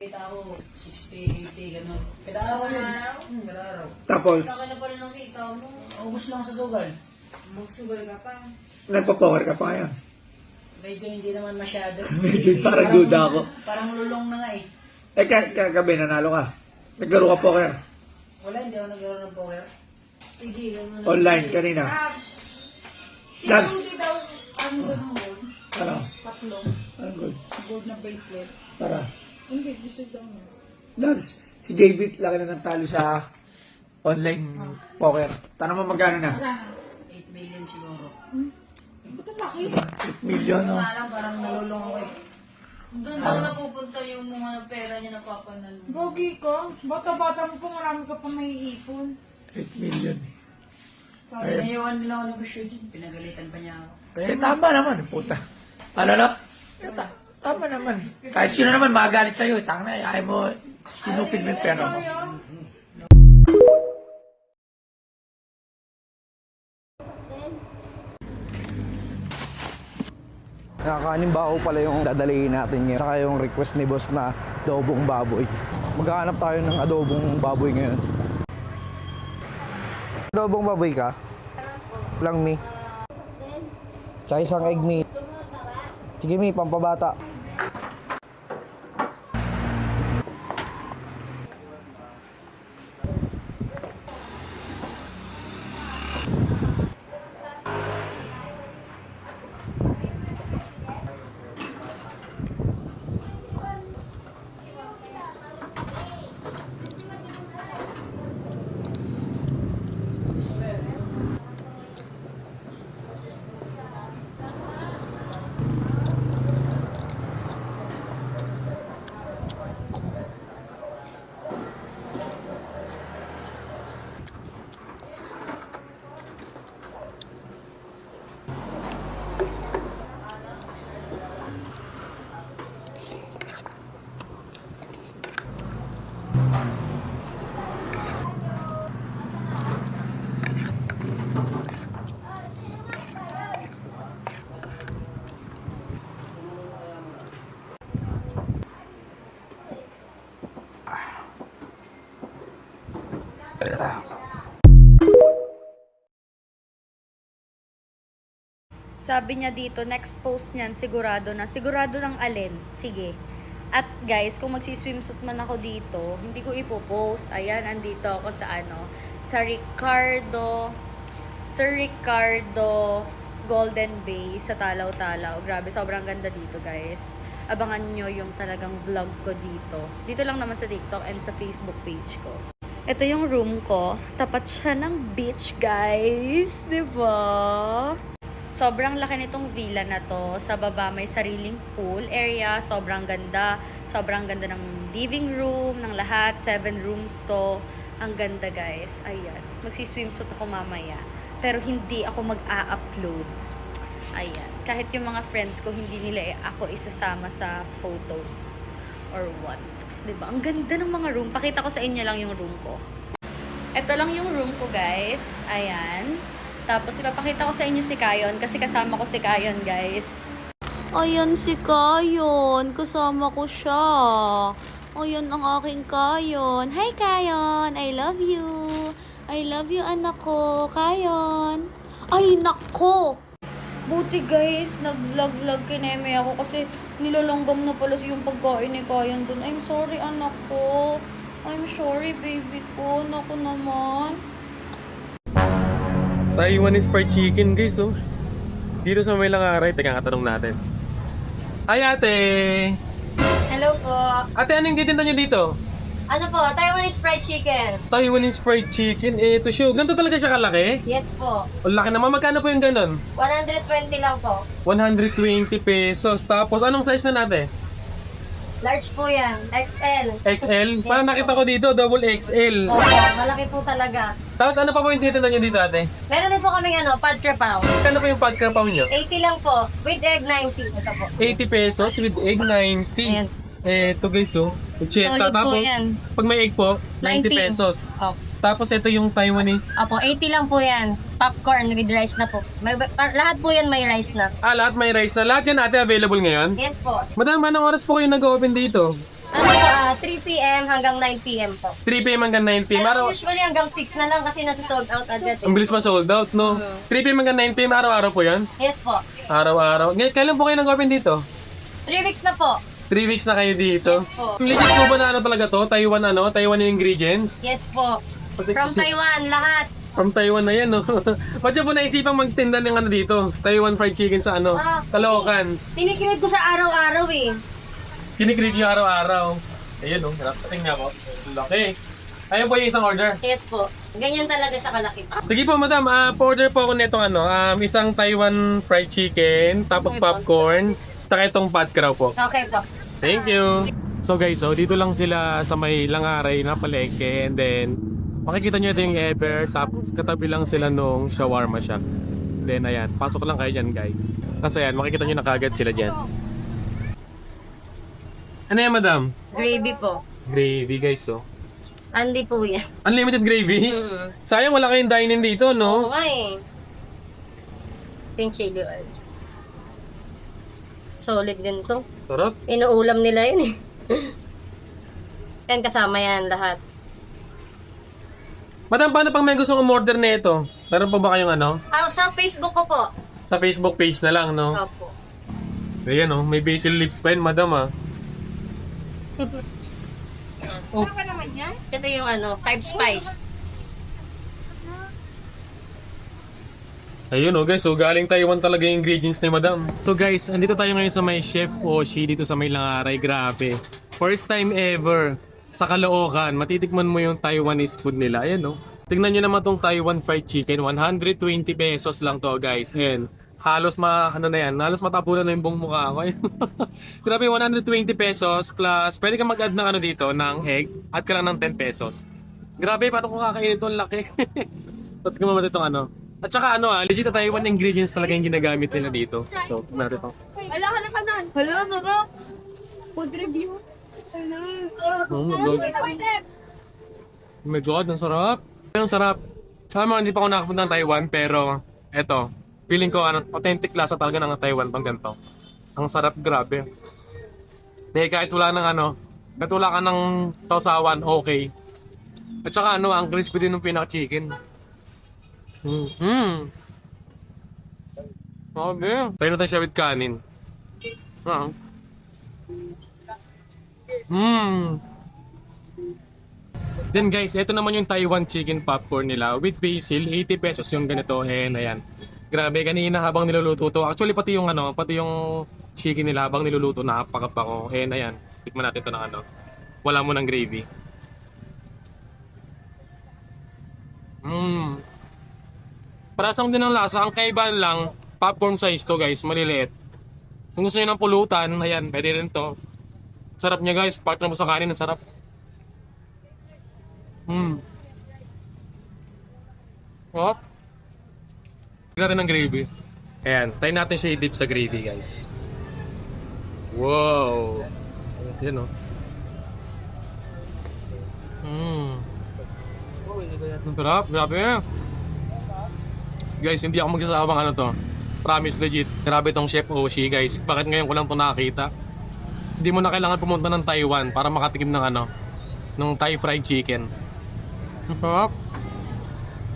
Kita ako, 60, 80, gano'n. Kada araw yun. Kada araw. Tapos, Saka na pala nakita mo. August lang sa sugal. Magsugal ka pa. nagpa-poker ka pa ngayon. Medyo hindi naman masyado. Medyo parang duda ako. Parang lulong na nga eh. Eh, kagabi, nanalo ka. Naglaro ka poker. Wala, hindi ako naglaro ng poker. Tigilan mo na. Online kanina. Labs. Hindi daw, ano ganun gold? Ano? Tatlo. Anong good? Gold na bracelet. Para. Hindi, gusto daw mo. Labs, si JB laki na nagtalo sa online poker. Tanong mo magkano na? 8 million siguro. Ba't ang laki? 8 million, no? Ano nga lang, parang nalulong ako eh. Doon daw napupunta yung mga pera niya napapanalo. Bogi ka. Bata-bata mo pa, marami ka pa may ipon. 8 million. Naiwan din ako ng gusto dyan. Pinagalitan pa niya ako. Eh, tama naman, puta. Ano na? Eh, tama naman. Kahit sino naman magalit sa'yo, tanga na, ayaw mo, sinupin mo yung pera mo. Nakakaning baho pala yung dadalihin natin ngayon. Saka yung request ni boss na adobong baboy. Maghahanap tayo ng adobong baboy ngayon. Adobong baboy ka? Lang mi. Tsaka isang egg mi. Sige mi, pampabata. Sabi niya dito, next post niyan, sigurado na. Sigurado ng alin? Sige. At guys, kung magsiswimsuit man ako dito, hindi ko ipopost. Ayan, andito ako sa Sir Ricardo Golden Bay sa Talaw-Talaw. Grabe, sobrang ganda dito guys. Abangan nyo yung talagang vlog ko dito. Dito lang naman sa TikTok and sa Facebook page ko. Ito yung room ko. Tapat siya ng beach, guys. Diba? Sobrang laki nitong villa na to. Sa baba may sariling pool area. Sobrang ganda. Sobrang ganda ng living room, ng lahat. 7 rooms to. Ang ganda, guys. Ayan. Magsiswimsuit ako mamaya. Pero hindi ako mag-a-upload. Ayan. Kahit yung mga friends ko, hindi nila ako isasama sa photos. Or what. Diba? Ang ganda ng mga room. Pakita ko sa inyo lang yung room ko. Ito lang yung room ko, guys. Ayan. Tapos, ipapakita ko sa inyo si Kayon. Kasi kasama ko si Kayon, guys. Ayan si Kayon. Kasama ko siya. Ayan ang aking Kayon. Hi, Kayon. I love you. I love you, anak ko. Kayon. Ay, nako. Buti, guys. Nag-vlog-vlog kineme ako kasi nilalanggam na pala yung pagkain ni Kayon dun. I'm sorry, anak ko. I'm sorry, baby ko. Naku naman. Taiwanese fried chicken, guys, oh. Dito sa may Langaray, teka katanong natin. Ay, ate! Hello po. Ate, anong titinda nyo dito? Ano po, Taiwanese fried chicken. Taiwanese fried chicken, ito siya. Ganito talaga siya kalaki? Yes po. O laki naman, magkano po yung ganon? 120 lang po. 120 pesos. Tapos, anong size na natin? Large po yan. XL. XL? Parang nakita ko dito, double XL. Opo, malaki po talaga. Tapos, ano pa po yung titinda nyo dito, ate? Meron din po kaming pad krapaw. Magkano po yung pad krapaw nyo? 80 lang po. With egg 90. Ito po. 80 pesos with egg, 90. Ayan. Ito guys, oh. Solid po Tapos, yan. pag may egg po, 90 pesos. Opo. Tapos ito yung Taiwanese. Opo, 80 lang po yan. Popcorn with rice na po. Lahat po yan may rice na. Lahat may rice na. Lahat yan ate available ngayon? Yes po. Madam, anong oras po kayo nag-open dito? Ano po, 3 p.m. hanggang 9 p.m. po. 3 p.m. hanggang 9 p.m. Pero Araw, usually hanggang 6 na lang kasi nasa-sold out agad. ang bilis ma-sold out, no? 3 p.m. hanggang 9 p.m. araw-araw po yan? Yes po. Araw-araw. Kailan po kayo nag-open dito? 3 weeks na po. 3 weeks na kayo dito? Yes po. Legit po ba na ano talaga to? Taiwan Taiwan yung ingredients? Yes po. From Taiwan, lahat. From Taiwan na yan, no? Ba't siya po naisipang magtinda ng ano dito? Taiwan fried chicken sa Caloocan. Tinikinig ko sa araw-araw eh. Kinikreate yung araw-araw. Ayun, no? Tingnan ko. Laki. Ayun po yung isang order. Yes po. Ganyan talaga siya kalaki. Sige po, madam. Pa-order po ako nitong isang Taiwan fried chicken, tapos popcorn, saka itong pot crow po. Okay po. Thank you. So guys, dito lang sila sa may Langaray na palengke, and then makikita nyo ito yung Ever, tapos katabi lang sila nung shawarma shop. Then ayan, pasok lang kayo dyan guys. Kasi ayan, makikita nyo na kagad sila dyan. Ano yan, madam? Gravy po. Gravy guys, Andi po yan. Unlimited gravy? Sayang wala kayong dine-in dito, no? Oo nga eh. Pink chili oil. Solid din to. Sarap. Inuulam nila yun eh. Yan kasama yan lahat. Madam, paano pang may gustong umorder na ito? Meron pa ba kayong Sa Facebook ko po. sa Facebook page na lang, no? Opo. Ayan, may basil leaves pa yun, madam, Oh. Ito yung 5 spice. Ayun guys, so galing Taiwan talaga yung ingredients ni madam. So guys, andito tayo ngayon sa may Chef Oshi dito sa may Langaray. Grabe. First time ever sa Caloocan, matitikman mo yung Taiwanese food nila. Ayan Tignan nyo naman tong Taiwan fried chicken. 120 pesos lang to guys. Ayan. Halos halos matapunan na yung buong mukha ko. Grabe, 120 pesos plus pwede ka mag-add ng dito, ng egg at ka lang ng 10 pesos. Grabe, paano kung kakainin ito? Ang laki. Ba't ka mamatay itong At saka legit na Taiwan ingredients talaga yung ginagamit nila dito. So, meron ito. Hala, hala ka na. Hala, sarap. Food review. Hala. Oh my God. Oh my God, ang sarap. Ang sarap. Sama, hindi pa ako nakapunta ng Taiwan, pero eto, feeling ko authentic lasa talaga ng Taiwan pang ganito. Ang sarap, grabe. Dahil kahit wala kahit wala ka ng sausawan, okay. At saka ang crispy din ng pinaka-chicken. Sabi. Tayo na tayo siya with kanin. Then guys, ito naman yung Taiwan chicken popcorn nila with basil, 80 pesos yung ganito. Ayan. Grabe, kanina habang niluluto to. Actually, pati yung chicken nila habang niluluto, napakapako. Ayan. Tikman natin ito ng wala mo ng gravy. Parasang din ang lasa. Ang kaibahan lang, popcorn size to guys, maliliit. Kung gusto nyo ng pulutan, ayan, pwede rin to. Sarap niya guys, partner mo sa kanin, ang sarap. Oh. Tignan natin ng gravy. Ayan, tayo natin siya i-dip sa gravy guys. Wow. Ayan Ang sarap, grabe. Guys, hindi ako magsasabang to. Promise, legit. Grabe tong Chef Oshi, guys. Bakit ngayon ko lang to nakakita? Hindi mo na kailangan pumunta ng Taiwan para makatikim ng ng Thai fried chicken.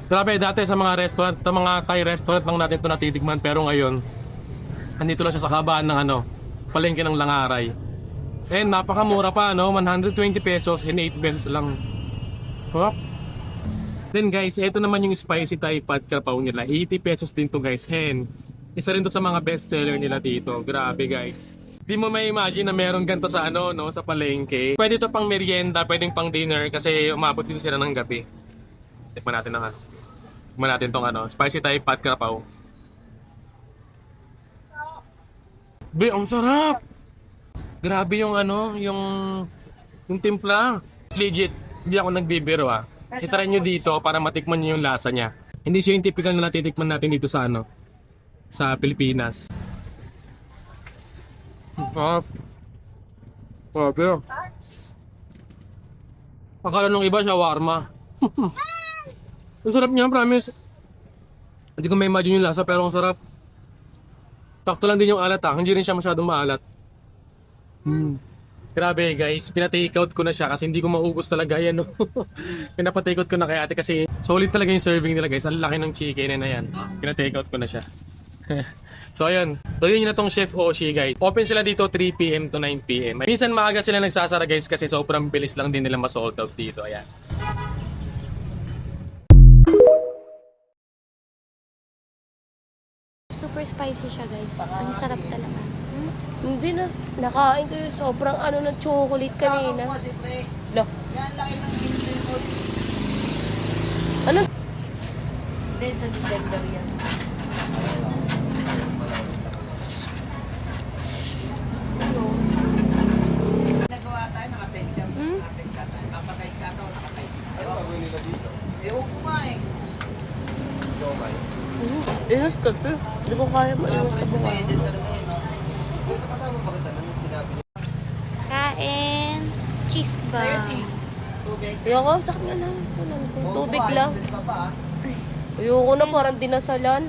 Grabe, dati sa mga restaurant, sa mga Thai restaurant lang natin to natitikman, pero ngayon andito lang siya sa kabaan ng palengke ng Langaray. Napakamura pa, 120 pesos and 8 pesos lang. Then guys, ito naman yung spicy Thai pad kapaw nila. 80 pesos din to guys. And isa rin to sa mga best seller nila dito. Grabe guys. Di mo may imagine na meron ganito sa sa palengke. Pwede to pang merienda, pwedeng pang dinner kasi umabot din sila ng gabi. Tikman natin Tikman natin tong spicy Thai pad kapaw. Be, ang sarap. Grabe yung yung timpla. Legit, hindi ako nagbibiro Itry nyo dito para matikman nyo yung lasa niya. Hindi siya yung typical na natitikman natin dito sa sa Pilipinas. Grabe. Akala nung iba shawarma. Ang sarap niya, promise. Hindi ko may imagine yung lasa pero ang sarap. Sakto lang din yung alat Hindi rin siya masyadong maalat. Grabe guys, pinatake out ko na siya kasi hindi ko maubos talaga yan. No? Pinapatake out ko na kay ate kasi solid talaga yung serving nila guys. Ang laki ng chicken na yan. Pinatake out ko na siya. So ayun, yun na tong Chef Oshi guys. Open sila dito 3 PM to 9 PM. Minsan maaga sila nagsasara guys kasi sobrang bilis lang din nila ma-sold out dito. Ayan. Super spicy siya, guys. Ang sarap talaga. Hindi na, nakain ko yung sobrang ano na chocolate kanina. Lo. Ano? Hindi, sa December yan. Nagawa tayo, naka-text siya. Naka-text siya tayo. Papatay siya ito, naka-text. Ewan ko nga eh. Inos kasi. Hindi ko kaya maiwas sa bukas. Kain. Cheese ba? Ayoko, sakit nga lang. Tubig lang. Ayoko na, parang dinasalan.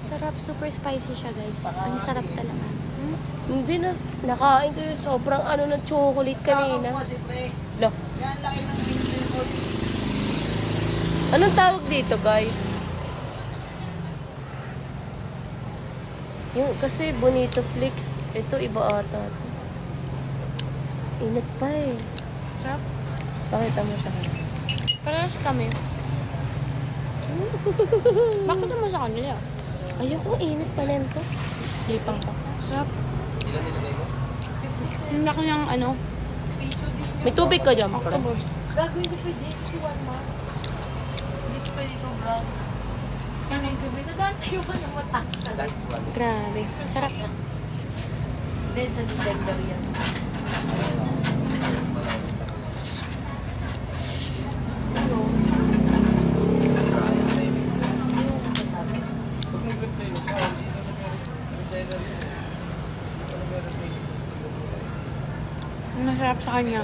Sarap. Super spicy siya, guys. Ang sarap talaga. Hindi na, nakain ko yung sobrang ano na chocolate kanina. Lo. Yan, laki ng pinto. Anong tawag dito, guys? Yung, kasi Bonito Flix. Ito, iba ata. Init pa eh. Sarap. Pakita mo sa akin. Parehas kami. Bakit naman sa kanila? Ayoko, init pa rin to. Lipang pa. Sarap. Hindi ako ng ano. May tubig ka dyan, pre. Gagawin ko pwede kasi 1 month. Hindi ko pwede sobrang. Ano yung sobrang? Nadaan tayo ba ng mataas? Grabe. Sarap. Hindi, sa December yan. Ang masarap sa kanya.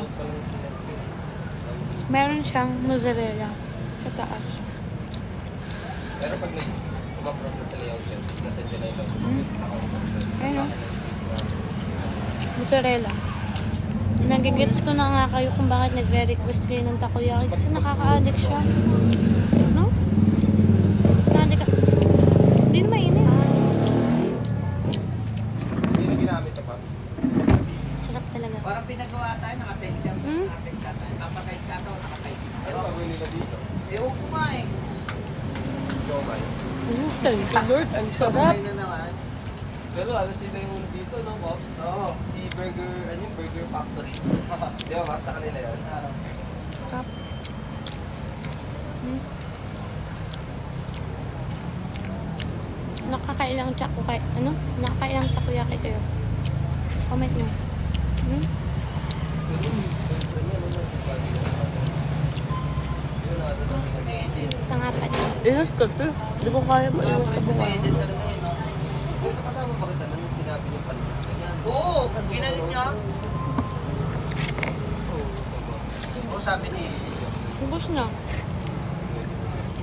Meron siyang mozzarella sa taas. Pero pag nag-umaprop na sa layout yan, nasa dyan na yung Ayun o. Mozzarella. Nagigets ko na nga kayo kung bakit nagre-request kayo ng takoyaki kasi nakaka-addict siya. No? Nakaka-addict ka. Hindi na mainit. Hindi na ginamit ito, Pops. Sarap talaga. Parang pinagawa tayo, naka-text siya. Naka-text siya tayo. Papatay siya ito, naka-text. Ano gagawin nila dito? Ewan ko nga eh. Jomay. Thank you, Lord. Ang sarap. Sabay na naman. Pero alam sila yung dito, no, Pops? Oo. Si Burger, ano yung Burger Factory. Di ba, Pops? Sa kanila yun. Sarap. Nakakailang nakakailang takoyaki kayo? Comment nyo. Pangapat. Inos kasi. Hindi ko kaya maiwas sa bukas. Kung kakasama ba kita nung sinabi yung pansit ganyan? Oo, ginalit niya. Oo, sabi ni... Ubus na.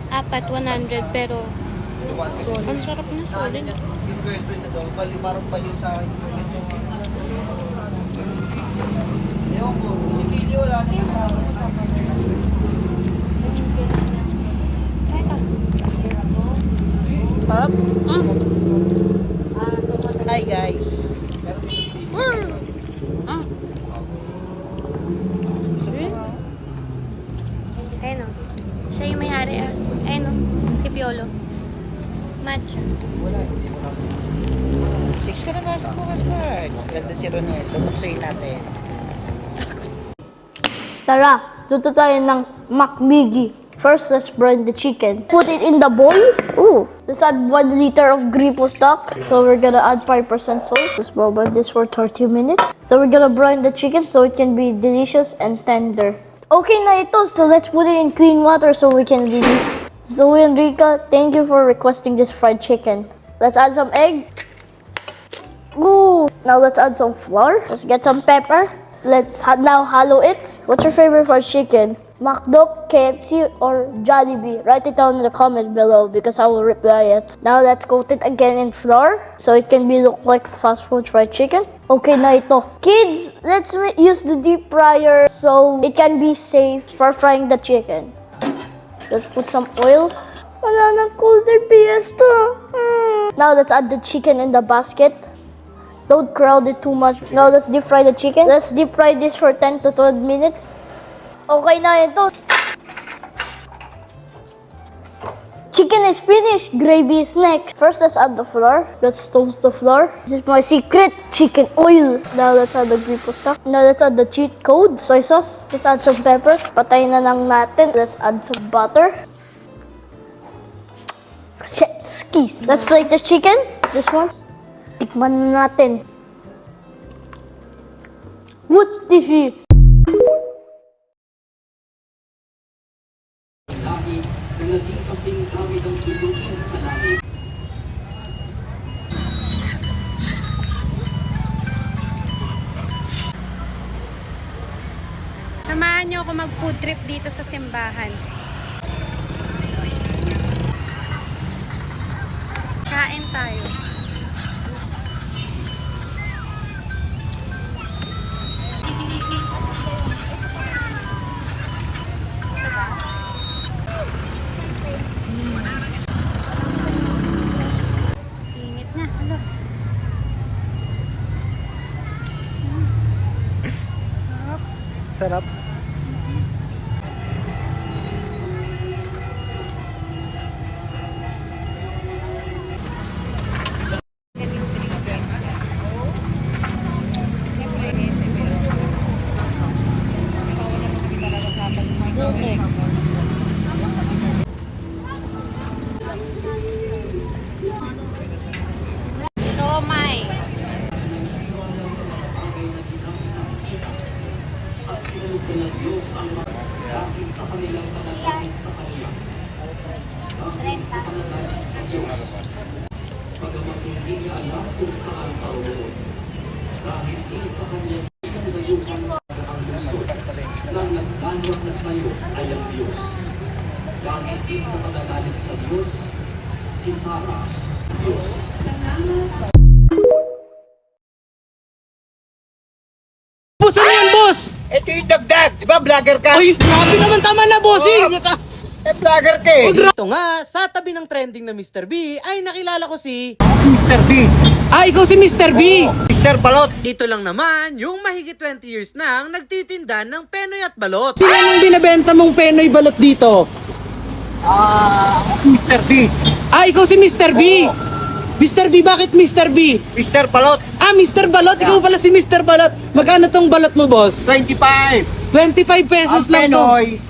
4, 100 pero ang sarap na solid. Yung girlfriend na daw, parang baliw sa akin. Ewan ko, si Pili wala na kasama. Try ka. Pop? Hi guys. Ayun o. Siya yung may-ari ah. Ayun o. Si Piolo. Matcha. 6 ka na pasok bukas, Marks. Ganda si Ronel. Tutuksoyin natin. Tara, luto tayo ng McMiggy. First, let's brine the chicken. Put it in the bowl. Ooh, let's add 1 liter of gripo stock. So we're gonna add 5% salt. Let's boil this for 30 minutes. So we're gonna brine the chicken so it can be delicious and tender. Okay na ito, so let's put it in clean water so we can release. Zoe and Rika, thank you for requesting this fried chicken. Let's add some egg. Ooh, now let's add some flour. Let's get some pepper. Let's now hollow it. What's your favorite fried chicken? McDo, KFC, or Jollibee? Write it down in the comments below because I will reply it. Now let's coat it again in flour so it can be look like fast food fried chicken. Okay na ito. Kids, let's use the deep fryer so it can be safe for frying the chicken. Let's put some oil. Wala na colder fiesta. Now let's add the chicken in the basket. Don't crowd it too much. Now let's deep fry the chicken. Let's deep fry this for 10 to 12 minutes. Okay na ito. Chicken is finished. Gravy is next. First, let's add the flour. Let's toast the flour. This is my secret chicken oil. Now let's add the gripo stock. Now let's add the cheat code, soy sauce. Let's add some pepper. Patayin na lang natin. Let's add some butter. Chef's kiss. Let's plate the chicken. This one. Tikman na natin. What's this here? Samahan niyo ako mag-food trip dito sa simbahan. Kain tayo. Init na. Hello. Sarap. Siomai. Boss, ano yan, boss? Ito yung dagdag. Di ba, vlogger ka? Ay, grabe naman, tama na, bossing! Vlogger ka eh. Ito nga, sa tabi ng trending na Mr. B, ay nakilala ko si... Mr. B. Ah, ikaw si Mr. B! Mr. Balot. Ito lang naman, yung mahigit 20 years nang nagtitinda ng penoy at balot. Sino yung binibenta mong penoy balot dito? Mr. B. Ah, ikaw si Mr. B! Mr. B, bakit Mr. B? Mr. Balot. Ah, Mr. Balot? Ikaw pala si Mr. Balot. Magkano tong balot mo, boss? 25. 25 pesos lang to. Penoy,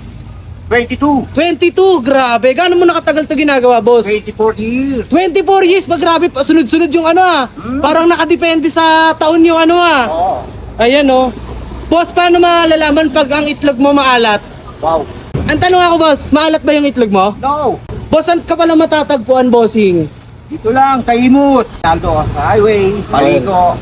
22. 22, grabe. Gaano mo nakatagal to ginagawa, boss? 24 years. 24 years, ba grabe, sunod-sunod yung ano ah. Parang nakadepende sa taon yung ano ah. Oo. Ayan oh. Boss, paano malalaman pag ang itlog mo maalat? Wow. Ang tanong ako, boss, maalat ba yung itlog mo? No. Boss, saan ka pala matatagpuan, bossing? Dito lang, sa Imut. Saldo, sa highway. Paligo.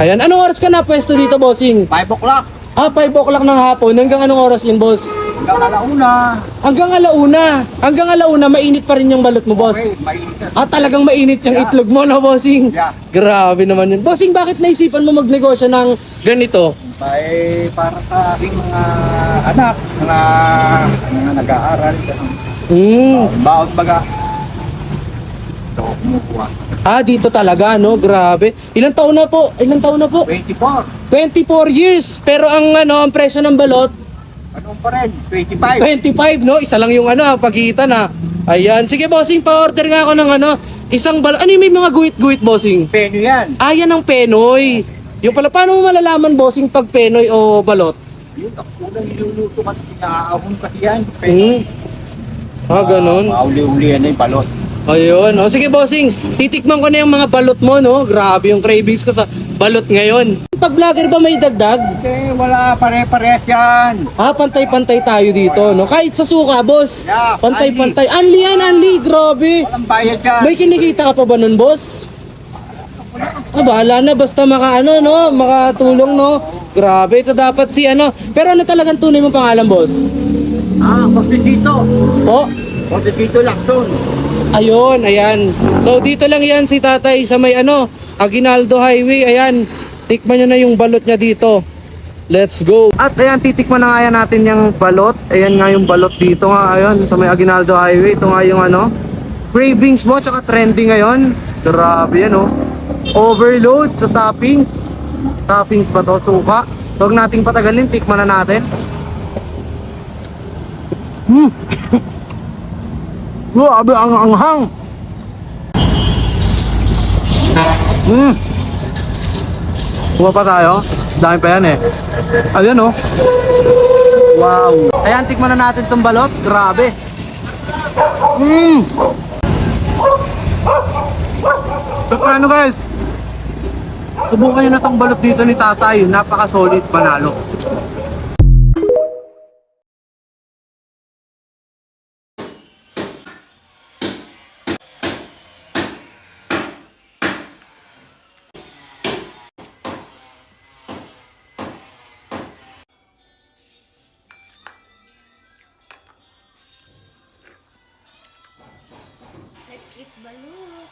Ayan, anong oras ka na pwesto dito, bossing? 5 o'clock. Ah, 5 o'clock ng hapon. Hanggang anong oras yun, boss? Hanggang alauna. Hanggang alauna. Hanggang alauna, mainit pa rin yung balot mo, boss. Okay, mainit. Ah, talagang mainit yung itlog mo, no, bossing? Yeah. Grabe naman yun. Bossing, bakit naisipan mo magnegosyo ng ganito? Ay, para sa aking mga anak, mga nag-aaral. Baon baga. Ito, kumukuha. Ah, dito talaga, no? Grabe. Ilang taon na po? 24. 24 years. Pero ang ang presyo ng balot, Anong pa rin? 25. 25, no? Isa lang yung pagitan, ha? Ayan. Sige, bossing, pa-order nga ako ng isang balot. Ano yung may mga guhit-guhit, bossing? Penyo yan. Ah, yan ang penoy. Yung pala, paano mo malalaman, bossing, pag penoy o balot? Yun, ang unang niluluto kasi naaahon kasi yan. Ah, ganun. Mauli-uli yan yung balot. Ayun. O, sige, bossing. Titikman ko na yung mga balot mo, no? Grabe yung cravings ko sa balot ngayon. Pag vlogger ba may dagdag? Kasi wala pare-parehas yan. Ah, pantay-pantay tayo dito, no? Kahit sa suka, boss. Yeah, Pantay-pantay. Anli yan, anli. Grabe. Walang bayad yan. May kinikita ka pa ba nun, boss? Ah, bahala na. Basta makatulong, no? Grabe, ito dapat si ano. Pero ano talagang tunay mong pangalan, boss? Constituto. Po? Constituto Lacson. Ayun, ayan. So dito lang yan si tatay sa may ano, Aguinaldo Highway. Ayan, tikman nyo na yung balot niya dito. Let's go. At ayan, titikman na nga yan natin yung balot. Ayan nga yung balot dito nga. Ayun, sa may Aguinaldo Highway. Ito nga yung ano, cravings mo, tsaka trending ngayon. Grabe yan oh. Overload sa toppings. Toppings pa to, suka. So huwag nating patagalin, tikman na natin. Grabe, ang anghang. Kuha pa tayo. Dami pa yan eh. Ayan oh. Wow. Ayan, tikman na natin tong balot. Grabe. So ano guys, subukan nyo na tong balot dito ni tatay. Napaka-solid, panalo. Let's eat balut.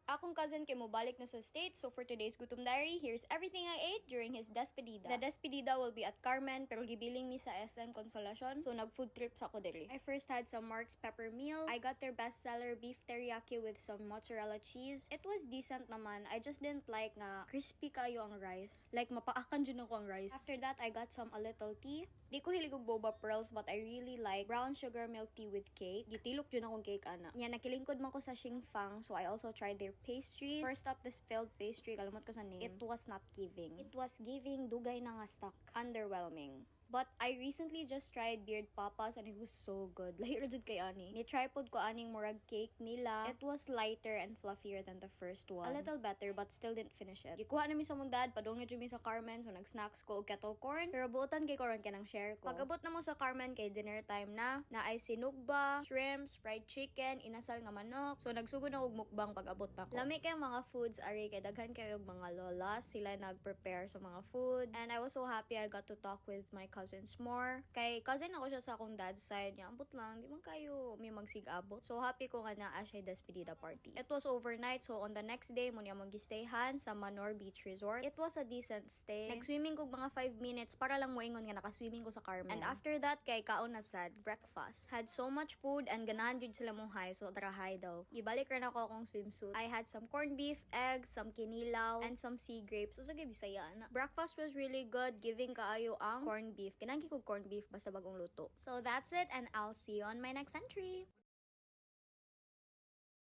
Akong cousin kay mo balik na sa States, so for today's Gutom Diary, here's everything I ate during his despedida. The despedida will be at Carmen, pero gibiling ni sa SM Consolacion, so nag-food trips ako diri. I first had some Mark's pepper meal. I got their bestseller beef teriyaki with some mozzarella cheese. It was decent naman. I just didn't like nga crispy kayo ang rice. Like, mapaakan dyan ako ang rice. After that, I got some a little tea. Di ko hilig og boba pearls, but I really like brown sugar milk tea with cake. Gitilok dyan akong cake, ana. Yan, nakilingkod man ko sa Xing Fang, so I also tried their pastries. First up, this filled pastry, kalimot ko sa name. It was not giving. It was giving dugay na nga stock. Underwhelming. But I recently just tried Beard Papas and it was so good. Lahir jud kay ani. Ni-tripod ko aning murag cake nila. It was lighter and fluffier than the first one. A little better but still didn't finish it. Gikuha na mi sa mong dad, padong na jud mi sa Carmen, so nag-snacks ko og kettle corn. Pero buotan kay Coron kanang share ko. Pag-abot na mo sa Carmen kay dinner time na ay sinugba, shrimps, fried chicken, inasal nga manok. So nagsugod na og mukbang pag-abot na ko. Lami kay mga foods ari kay daghan kayo og mga lolas. Sila nag-prepare sa mga food. And I was so happy I got to talk with my cousins more. Kay cousin ako siya sa akong dad's side niya. Ambot lang, di man kayo may magsigabot. So happy ko nga na siya despedida party. It was overnight, so on the next day mo niya mag-stayhan sa Manor Beach Resort. It was a decent stay. Nag-swimming ko mga 5 minutes para lang moingon nga nakaswimming ko sa Carmen. And after that, kay kaon na sad, breakfast. Had so much food and ganahan jud sila mong high, so tarahay daw. Gibalik rin ako akong swimsuit. I had some corned beef, eggs, some kinilaw, and some sea grapes. So Bisaya na. Breakfast was really good, giving kaayo ang corned beef. Kinanggi ko corned beef basta bagong luto. So that's it, and I'll see you on my next entry.